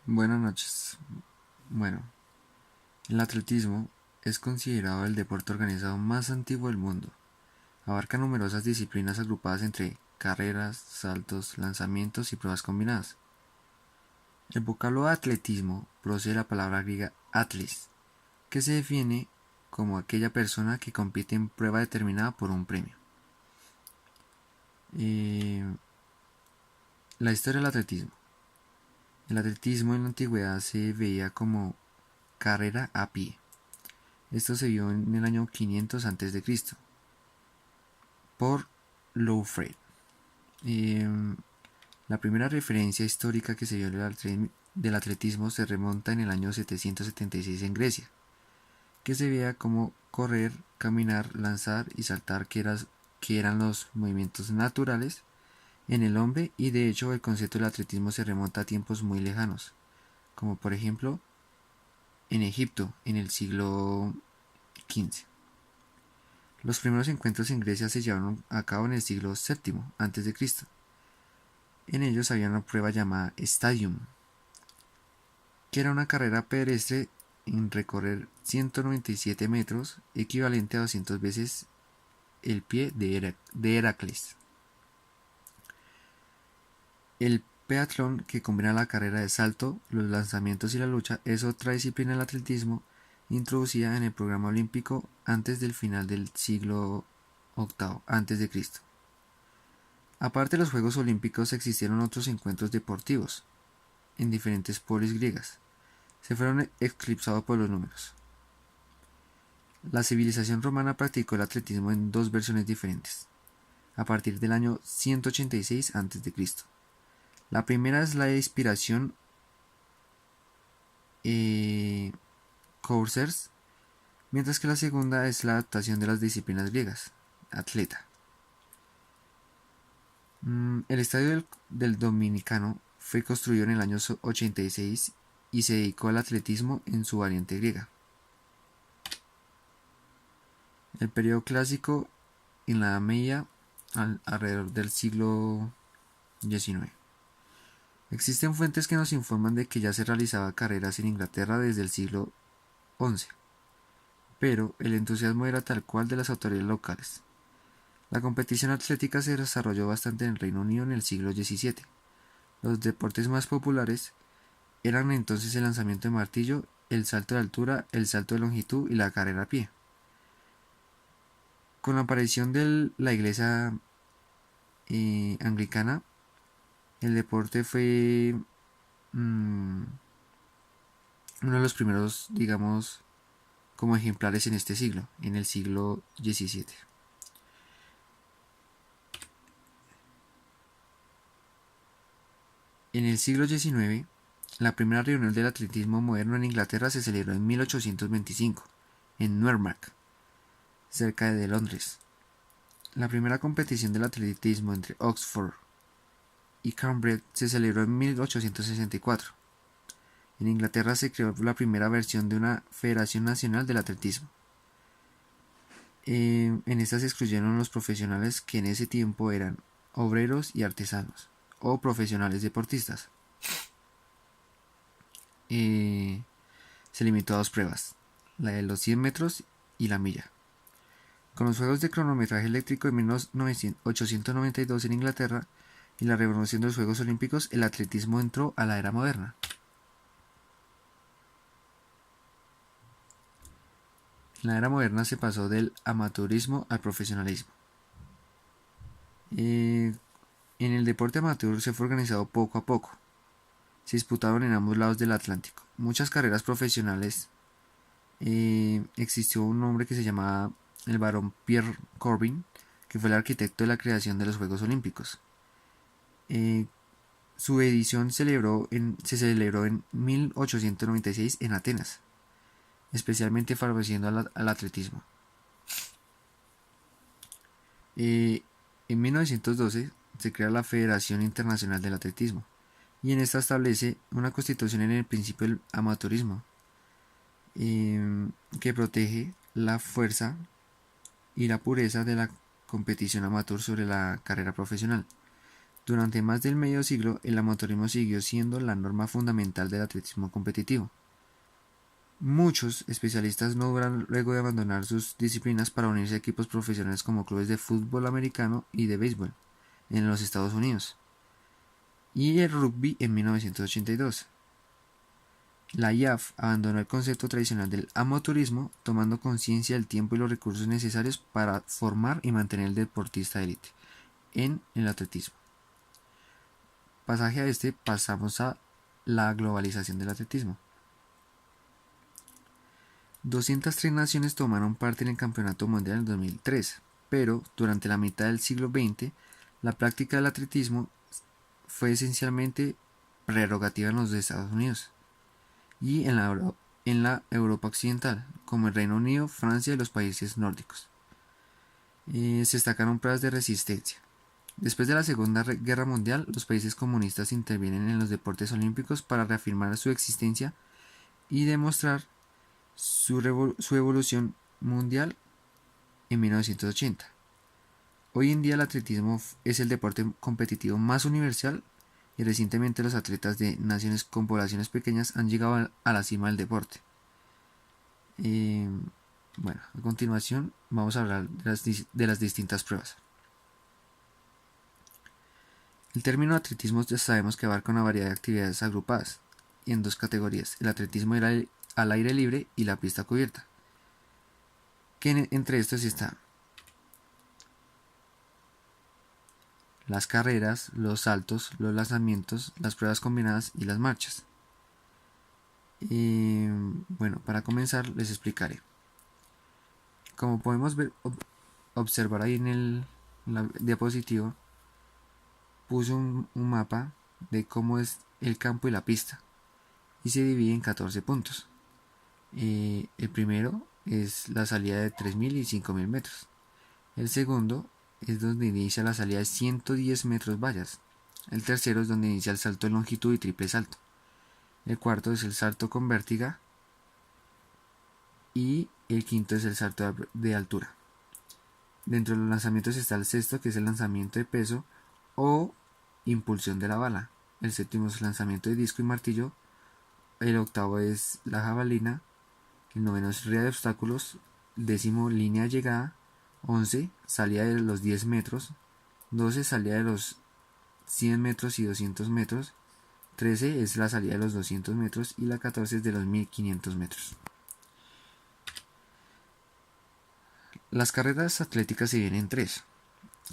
Buenas noches. Bueno, el atletismo es considerado el deporte organizado más antiguo del mundo. Abarca numerosas disciplinas agrupadas entre carreras, saltos, lanzamientos y pruebas combinadas. El vocablo atletismo procede de la palabra griega atles, que se define como aquella persona que compite en prueba determinada por un premio. Eh, la historia del atletismo. El atletismo en la antigüedad se veía como carrera a pie. Esto se vio en el año 500 a.C. por Loufred. Eh, la primera referencia histórica que se dio del atletismo se remonta en el año 776 en Grecia, que se veía como correr, caminar, lanzar y saltar, que eran los movimientos naturales en el hombre, y de hecho el concepto del atletismo se remonta a tiempos muy lejanos, como por ejemplo en Egipto en el siglo XV. Los primeros encuentros en Grecia se llevaron a cabo en el siglo VII a.C. En ellos había una prueba llamada Stadium, que era una carrera pedestre en recorrer 197 metros, equivalente a 200 veces el pie de Heracles. El peatlón, que combina la carrera de salto, los lanzamientos y la lucha, es otra disciplina del atletismo introducida en el programa olímpico antes del final del siglo VIII a.C. Aparte de los Juegos Olímpicos, existieron otros encuentros deportivos en diferentes polis griegas. Se fueron eclipsados por los números. La civilización romana practicó el atletismo en dos versiones diferentes, a partir del año 186 a.C. La primera es la de inspiración coursers, mientras que la segunda es la adaptación de las disciplinas griegas, atleta. El estadio del Dominicano fue construido en el año 86 y se dedicó al atletismo en su variante griega. El periodo clásico en la Edad Media alrededor del siglo XIX. Existen fuentes que nos informan de que ya se realizaba carreras en Inglaterra desde el siglo XI, pero el entusiasmo era tal cual de las autoridades locales. La competición atlética se desarrolló bastante en el Reino Unido en el siglo XVII. Los deportes más populares eran entonces el lanzamiento de martillo, el salto de altura, el salto de longitud y la carrera a pie. Con la aparición de la iglesia anglicana, el deporte fue uno de los primeros, digamos, como ejemplares en este siglo, en el siglo XVII. En el siglo XIX, la primera reunión del atletismo moderno en Inglaterra se celebró en 1825, en Wearmouth, cerca de Londres. La primera competición del atletismo entre Oxford y Cambridge se celebró en 1864. En Inglaterra se creó la primera versión de una Federación Nacional del Atletismo. En esta se excluyeron los profesionales, que en ese tiempo eran obreros y artesanos, o profesionales deportistas. Se limitó a dos pruebas, la de los 100 metros y la milla. Con los Juegos de cronometraje eléctrico de 1892 en Inglaterra y la revolución de los Juegos Olímpicos, el atletismo entró a la era moderna. En la era moderna se pasó del amateurismo al profesionalismo. En el deporte amateur se fue organizado poco a poco. Se disputaron en ambos lados del Atlántico muchas carreras profesionales. Existió un hombre que se llamaba el barón Pierre Corbin, que fue el arquitecto de la creación de los Juegos Olímpicos. Su edición se celebró en 1896 en Atenas, especialmente favoreciendo al atletismo. En 1912 se crea la Federación Internacional del Atletismo, y en esta establece una constitución en el principio del amateurismo, que protege la fuerza y la pureza de la competición amateur sobre la carrera profesional. Durante más del medio siglo, el amateurismo siguió siendo la norma fundamental del atletismo competitivo. Muchos especialistas no duran luego de abandonar sus disciplinas para unirse a equipos profesionales como clubes de fútbol americano y de béisbol en los Estados Unidos y el rugby en 1982. La IAF abandonó el concepto tradicional del amateurismo, tomando conciencia del tiempo y los recursos necesarios para formar y mantener el deportista de élite en el atletismo. Pasaje a este, pasamos a la globalización del atletismo. 203 naciones tomaron parte en el Campeonato Mundial en 2003, pero durante la mitad del siglo XX, la práctica del atletismo fue esencialmente prerrogativa en los Estados Unidos y en la Europa occidental, como el Reino Unido, Francia y los países nórdicos. Se destacaron pruebas de resistencia. Después de la Segunda Guerra Mundial, los países comunistas intervienen en los deportes olímpicos para reafirmar su existencia y demostrar su evolución mundial en 1980. Hoy en día el atletismo es el deporte competitivo más universal y recientemente los atletas de naciones con poblaciones pequeñas han llegado a la cima del deporte. Bueno, a continuación vamos a hablar de las distintas pruebas. El término atletismo ya sabemos que abarca una variedad de actividades agrupadas en dos categorías, el atletismo al aire libre y la pista cubierta, que entre estos están las carreras, los saltos, los lanzamientos, las pruebas combinadas y las marchas. Bueno, para comenzar les explicaré. Como podemos observar ahí en la diapositiva, puse un mapa de cómo es el campo y la pista y se divide en 14 puntos. El primero es la salida de 3.000 y 5.000 metros. El segundo es donde inicia la salida de 110 metros vallas. El tercero es donde inicia el salto de longitud y triple salto. El cuarto es el salto con vértiga. Y el quinto es el salto de altura. Dentro de los lanzamientos está el sexto, que es el lanzamiento de peso o impulsión de la bala. El séptimo es el lanzamiento de disco y martillo. El octavo es la jabalina. El noveno es ría de obstáculos. El décimo, línea de llegada. 11, salida de los 10 metros. 12, salida de los 100 metros y 200 metros. 13 es la salida de los 200 metros. Y la 14 es de los 1500 metros. Las carreras atléticas se dividen en tres: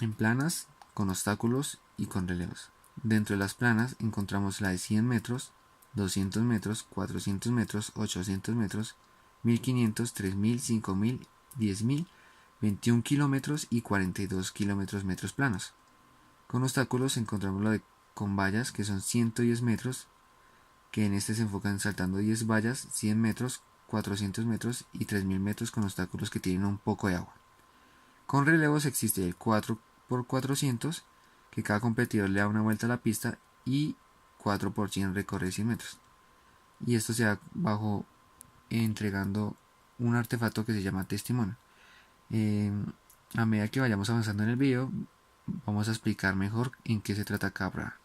en planas, con obstáculos y con relevos. Dentro de las planas encontramos la de 100 metros, 200 metros, 400 metros, 800 metros, 1500, 3000, 5000, 10000, 21 kilómetros y 42 kilómetros metros planos. Con obstáculos encontramos la de con vallas, que son 110 metros, que en este se enfocan saltando 10 vallas, 100 metros, 400 metros y 3000 metros con obstáculos que tienen un poco de agua. Con relevos existe el 4x400, que cada competidor le da una vuelta a la pista, y 4x100 recorre 100 metros. Y esto se da entregando un artefacto que se llama testimonio. A medida que vayamos avanzando en el video, vamos a explicar mejor en qué se trata cada prueba.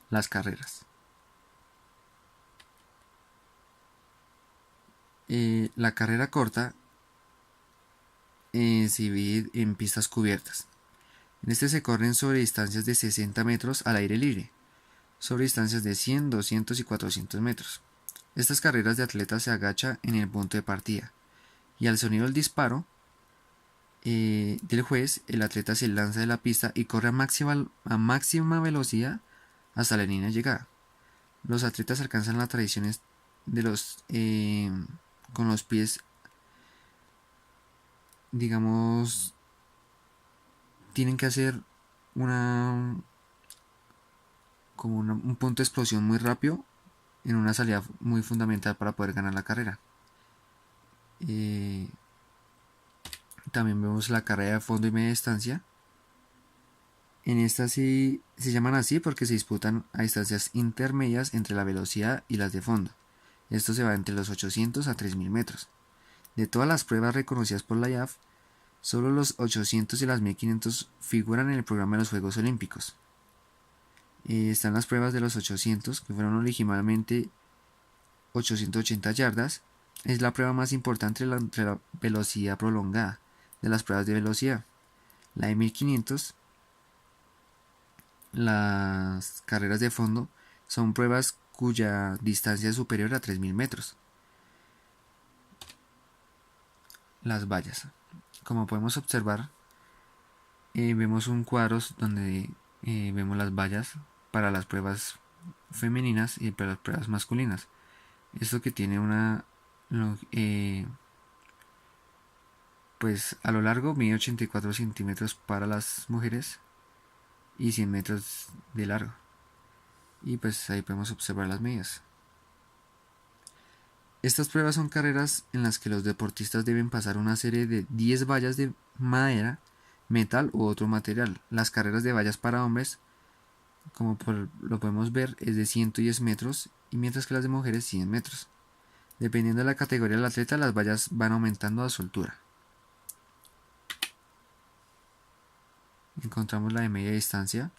Las carreras. La carrera corta se divide en pistas cubiertas. En este se corren sobre distancias de 60 metros al aire libre, sobre distancias de 100, 200 y 400 metros. Estas carreras de atletas se agacha en el punto de partida y al sonido del disparo del juez, el atleta se lanza de la pista y corre a máxima velocidad hasta la línea de llegada. Los atletas alcanzan las tradiciones de con los pies, digamos, tienen que hacer un punto de explosión muy rápido en una salida muy fundamental para poder ganar la carrera. También vemos la carrera de fondo y media distancia. En esta sí se llaman así porque se disputan a distancias intermedias entre la velocidad y las de fondo. Esto se va entre los 800 a 3000 metros. De todas las pruebas reconocidas por la IAF, Solo los 800 y las 1500 figuran en el programa de los Juegos Olímpicos. Están las pruebas de los 800, que fueron originalmente 880 yardas. Es la prueba más importante entre la velocidad prolongada de las pruebas de velocidad. La de 1500, las carreras de fondo, son pruebas cuya distancia es superior a 3000 metros. Las vallas. Como podemos observar, vemos un cuadro donde vemos las vallas para las pruebas femeninas y para las pruebas masculinas. Esto que tiene una pues a lo largo mide 84 centímetros para las mujeres y 100 metros de largo, y pues ahí podemos observar las medidas. Estas pruebas son carreras en las que los deportistas deben pasar una serie de 10 vallas de madera, metal u otro material. Las carreras de vallas para hombres, como lo podemos ver, es de 110 metros, y mientras que las de mujeres 100 metros. Dependiendo de la categoría del atleta, las vallas van aumentando a su altura. Encontramos la de media distancia,